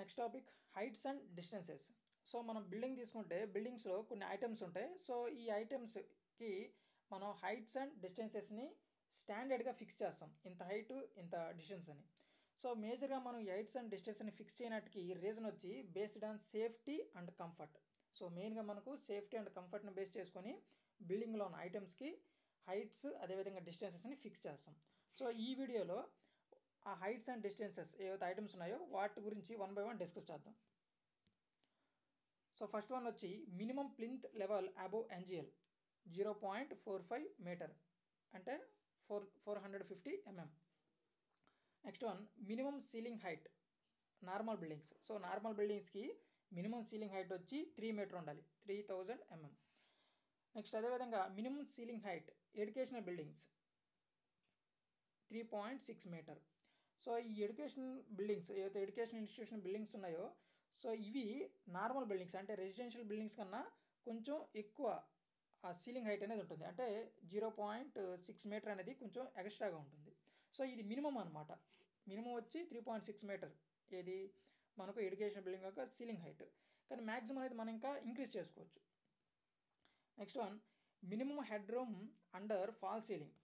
Next topic heights and distances. So మనం building తీసుకుంటే బిల్డింగ్స్లో కొన్ని ఐటమ్స్ ఉంటాయి. సో ఈ ఐటమ్స్కి మనం హైట్స్ అండ్ డిస్టెన్సెస్ని స్టాండర్డ్గా ఫిక్స్ చేస్తాం, ఇంత హైట్ ఇంత డిస్టెన్స్ అని. సో మేజర్గా మనం ఈ హైట్స్ అండ్ డిస్టెన్స్ని ఫిక్స్ చేయడానికి రీజన్ వచ్చి based on safety and comfort. So మెయిన్గా మనకు సేఫ్టీ అండ్ కంఫర్ట్ని బేస్ చేసుకొని బిల్డింగ్లో ఉన్న ఐటమ్స్కి హైట్స్ అదేవిధంగా డిస్టెన్సెస్ని ఫిక్స్ చేస్తాం. సో ఈ వీడియోలో ఆ హైట్స్ అండ్ డిస్టెన్సెస్ ఏవైతే ఐటమ్స్ ఉన్నాయో వాటి గురించి 1 by 1 డిస్కస్ చేద్దాం. సో ఫస్ట్ వన్ వచ్చి minimum plinth level above NGL 0.45 metre అంటే 450 mm. Next one minimum ceiling height normal buildings. So normal బిల్డింగ్స్కి మినిమం సీలింగ్ హైట్ వచ్చి 3 మీటర్ ఉండాలి, 3000 mm. నెక్స్ట్ అదేవిధంగా minimum ceiling height educational buildings 3.6 metre. So ఈ education buildings ఏదైతే education institution buildings ఉన్నాయో so ఇవి normal buildings అంటే residential buildings కన్నా కొంచెం ఎక్కువ ఆ సీలింగ్ హైట్ అనేది ఉంటుంది, అంటే 0.6 మీటర్ అనేది కొంచెం ఎక్స్ట్రాగా ఉంటుంది. సో ఇది మినిమం అనమాట. మినిమం వచ్చి 3.6 మీటర్ ఏది మనకు ఎడ్యుకేషన్ బిల్డింగ్ యొక్క సీలింగ్ హైట్, కానీ మ్యాక్సిమం అనేది మనం ఇంకా ఇంక్రీజ్ చేసుకోవచ్చు. Next one minimum head room under fall ceiling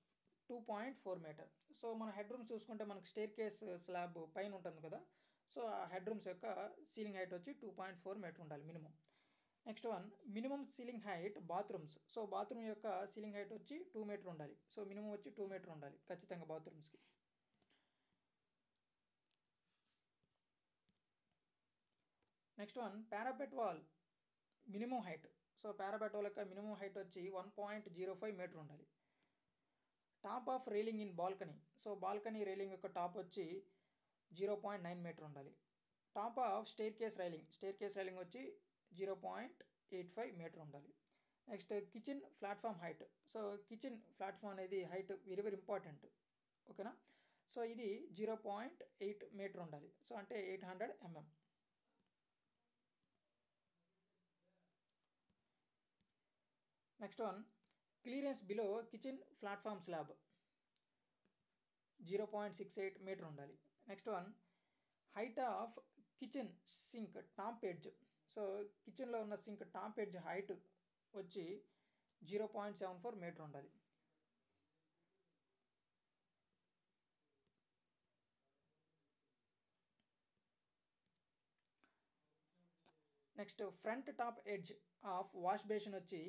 2.4 metre. So మన హెడ్ రూమ్స్ చూసుకుంటే మనకు స్టేర్ కేస్ స్లాబ్ పైన ఉంటుంది కదా, సో ఆ హెడ్ రూమ్స్ యొక్క సీలింగ్ హైట్ వచ్చి 2.4 మీటర్ ఉండాలి minimum. Next one minimum ceiling height bathrooms. So bathroom యొక్క సీలింగ్ హైట్ వచ్చి 2 మీటర్ ఉండాలి. సో మినిమం వచ్చి 2 మీటర్ ఉండాలి ఖచ్చితంగా బాత్రూమ్స్కి. Next one parapet wall minimum height. So parapet wall యొక్క మినిమం హైట్ వచ్చి 1.05 మీటర్ ఉండాలి. Top of railing in balcony. So balcony railing యొక్క టాప్ వచ్చి 0.9 మీటర్ ఉండాలి. Top of staircase railing వచ్చి 0.85 మీటర్ ఉండాలి. Next kitchen platform height. So kitchen platform అనేది height very very important, ఓకేనా. సో ఇది 0.8 మీటర్ ఉండాలి, సో అంటే 800 mm. Next one clearance below kitchen platform slab 0.68 metre ఉండాలి. Next one height of kitchen sync top edge. So కిచెన్లో ఉన్న sync top edge height వచ్చి 0.74 metre ఉండాలి. Next front top edge of wash basin వచ్చి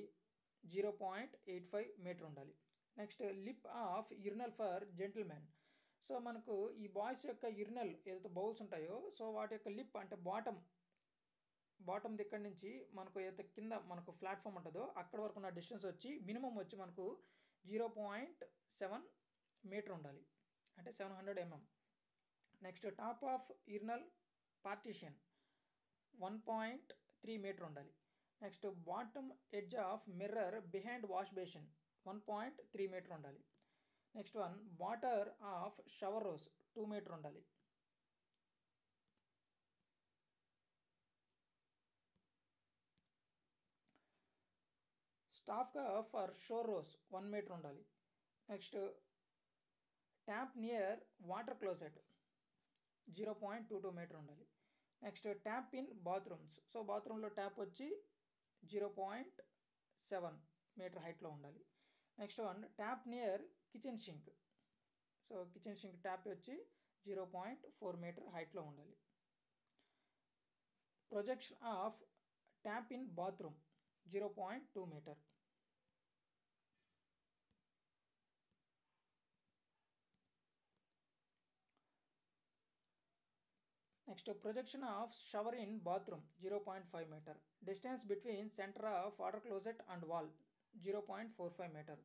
0.85 metre ఉండాలి. Next lip of urinal for gentlemen. So మనకు ఈ boys యొక్క యూరినల్ ఏదైతే బౌల్స్ ఉంటాయో సో వాటి యొక్క లిప్ అంటే బాటమ్ దగ్గర నుంచి మనకు ఏదైతే కింద మనకు ప్లాట్ఫామ్ ఉంటుందో అక్కడ వరకు ఉన్న డిస్టెన్స్ వచ్చి మినిమం వచ్చి మనకు 0.7 మీటర్ ఉండాలి, అంటే 700 mm. Next top of urinal partition 1.3 metre ఉండాలి. Next bottom edge of mirror behind wash basin 1.3 metre ఉండాలి. Next one water of shower rose 2 metre ఉండాలి. స్టాఫ్గా ఫర్ షోర్ రోస్ 1 మీటర్ ఉండాలి. Next tap near water closet 0.22 metre ఉండాలి. Next tap in bathrooms. So బాత్రూంలో tap వచ్చి 0.7 metre హైట్లో ఉండాలి. Next one tap near kitchen sink. So kitchen sink tap వచ్చి 0.4 metre హైట్లో ఉండాలి. Projection of tap in bathroom 0.2 metre. Next projection of shower in bathroom 0.5 metre. Distance between centre of water closet and wall 0.45 metre.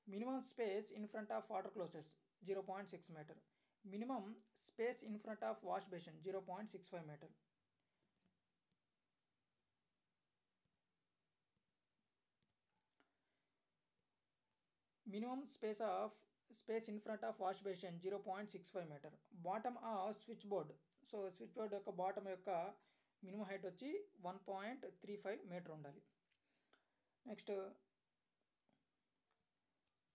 Minimum space in front of water closets 0.6 metre. Minimum space in front of wash basin 0.65 metre. Minimum space in front of wash basin 0.65 metre. Bottom of switch board. So switch board యొక్క bottom యొక్క minimum height వచ్చి 1.35 metre ఉండాలి. Next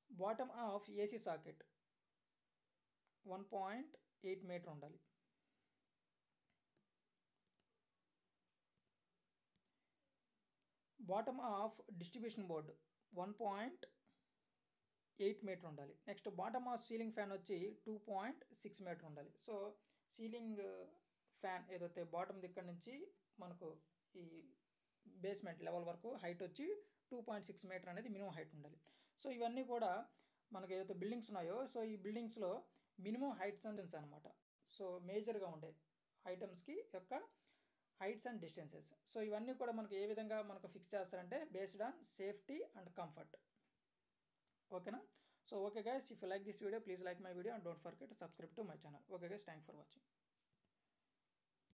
bottom of AC socket 1.8 metre ఉండాలి. Bottom of distribution board 1.8 metre ఉండాలి. Next bottom of ceiling fan వచ్చి 2.6 metre ఉండాలి. So ceiling fan ఏదైతే bottom దగ్గర నుంచి మనకు ఈ బేస్మెంట్ లెవెల్ వరకు హైట్ వచ్చి 2.6 మీటర్ అనేది మినిమం హైట్ ఉండాలి. సో ఇవన్నీ కూడా మనకు ఏదైతే బిల్డింగ్స్ ఉన్నాయో సో ఈ బిల్డింగ్స్లో మినిమం హైట్స్ అండ్ డిస్టెన్స్ అనమాట. సో మేజర్గా ఉండే ఐటమ్స్కి యొక్క హైట్స్ అండ్ డిస్టెన్సెస్. సో ఇవన్నీ కూడా మనకు ఏ విధంగా మనకు ఫిక్స్ చేస్తారంటే based on safety and comfort. ఓకేనా? So okay guys, if you like this video please like my video and don't forget to subscribe to my channel. Okay guys, thanks for watching.